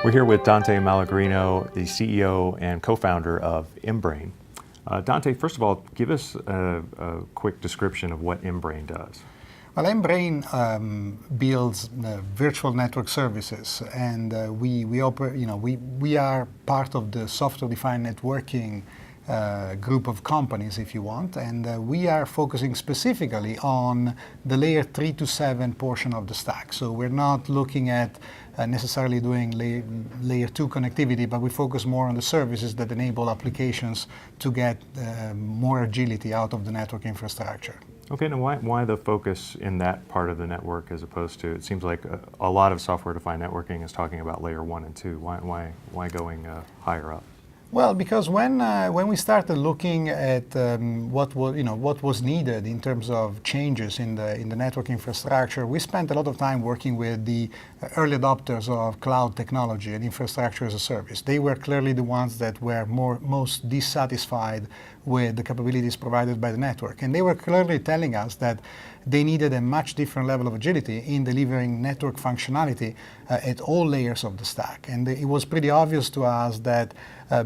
We're here with Dante Malagrino, the CEO and co-founder of Embrane. Dante, first of all, give us a quick description of what Embrane does. Well, Embrane builds virtual network services, and we are part of the software-defined networking group of companies, if you want, and we are focusing specifically on the layer 3 to 7 portion of the stack. So we're not looking at necessarily doing layer 2 connectivity, but we focus more on the services that enable applications to get more agility out of the network infrastructure. Okay, now why the focus in that part of the network as opposed to, it seems like a lot of software-defined networking is talking about layer 1 and 2. Why going higher up? Well, because when we started looking at what was needed in terms of changes in the network infrastructure, we spent a lot of time working with the early adopters of cloud technology and infrastructure as a service. They were clearly the ones that were most dissatisfied with the capabilities provided by the network, and they were clearly telling us that they needed a much different level of agility in delivering network functionality at all layers of the stack. And it was pretty obvious to us that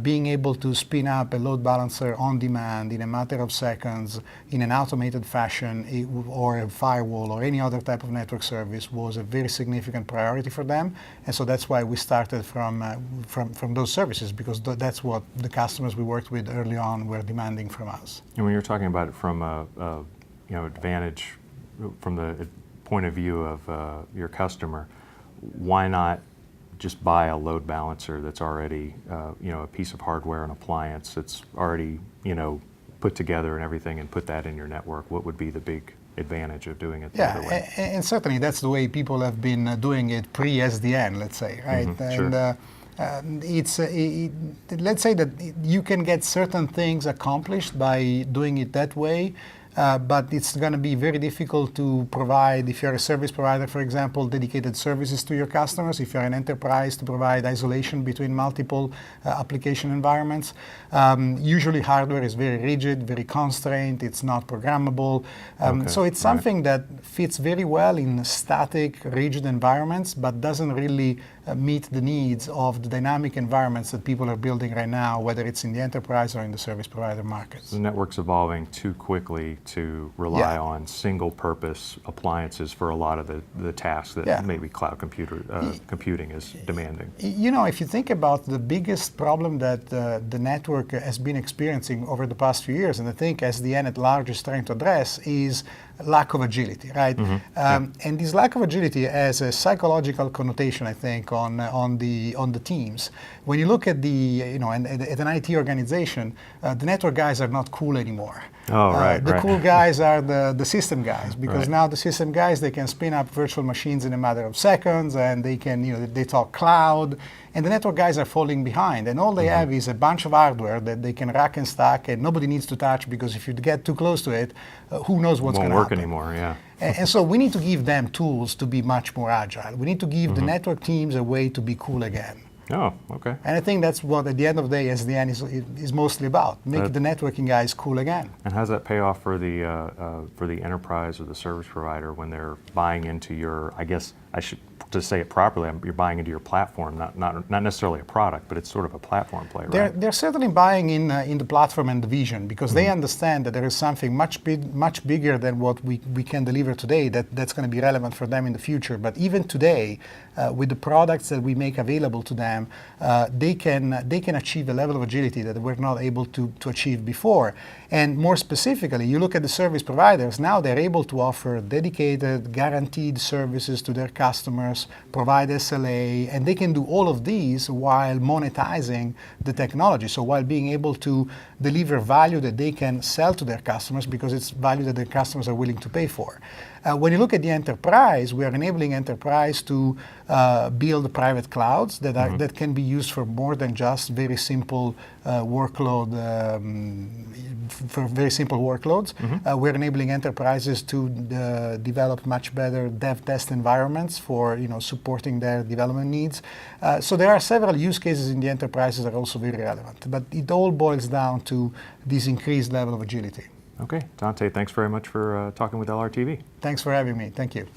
being able to spin up a load balancer on demand in a matter of seconds in an automated fashion, or a firewall or any other type of network service, was a very significant priority for them. And so that's why we started from those services, because that's what the customers we worked with early on were demanding from us. And when you're talking about it from advantage, from the point of view of your customer, why not just buy a load balancer that's already a piece of hardware, an appliance that's already put together and everything, and put that in your network? What would be the big advantage of doing it the other way? And certainly that's the way people have been doing it pre-SDN, let's say, right? Mm-hmm, sure. Let's say that you can get certain things accomplished by doing it that way. But it's going to be very difficult to provide, if you're a service provider, for example, dedicated services to your customers. If you're an enterprise, to provide isolation between multiple application environments. Usually hardware is very rigid, very constrained, it's not programmable. So it's something that fits very well in static, rigid environments, but doesn't really meet the needs of the dynamic environments that people are building right now, whether it's in the enterprise or in the service provider markets. The network's evolving too quickly to rely on single-purpose appliances for a lot of the tasks that maybe cloud computing is demanding. If you think about the biggest problem that the network has been experiencing over the past few years, and I think SDN at large is trying to address, is lack of agility, right? Mm-hmm. And this lack of agility has a psychological connotation, I think, on the teams. When you look at at an IT organization, the network guys are not cool anymore. Oh, right. The cool guys are the system guys, because now the system guys, they can spin up virtual machines in a matter of seconds, and they can, they talk cloud, and the network guys are falling behind, and all they have is a bunch of hardware that they can rack and stack, and nobody needs to touch, because if you get too close to it, who knows what's going to happen. It won't work anymore, yeah. And so we need to give them tools to be much more agile. We need to give the network teams a way to be cool again. Oh, okay. And I think that's what, at the end of the day, SDN is mostly about. Make the networking guys cool again. And how does that pay off for the enterprise or the service provider when they're buying into your, I guess I should, to say it properly, you're buying into your platform, not necessarily a product, but it's sort of a platform play, right? They're certainly buying in the platform and the vision, because they understand that there is something much bigger than what we can deliver today that's going to be relevant for them in the future. But even today, with the products that we make available to them, they can achieve a level of agility that we're not able to achieve before. And more specifically, you look at the service providers, now they're able to offer dedicated, guaranteed services to their customers, provide SLA, and they can do all of these while monetizing the technology. So while being able to deliver value that they can sell to their customers, because it's value that their customers are willing to pay for. When you look at the enterprise, we are enabling enterprise to build private clouds that can be used for more than just very simple workload, for very simple workloads. We're enabling enterprises to develop much better dev test environments for supporting their development needs. So there are several use cases in the enterprises that are also very relevant, but it all boils down to this increased level of agility. Okay, Dante, thanks very much for talking with LRTV. Thanks for having me. Thank you.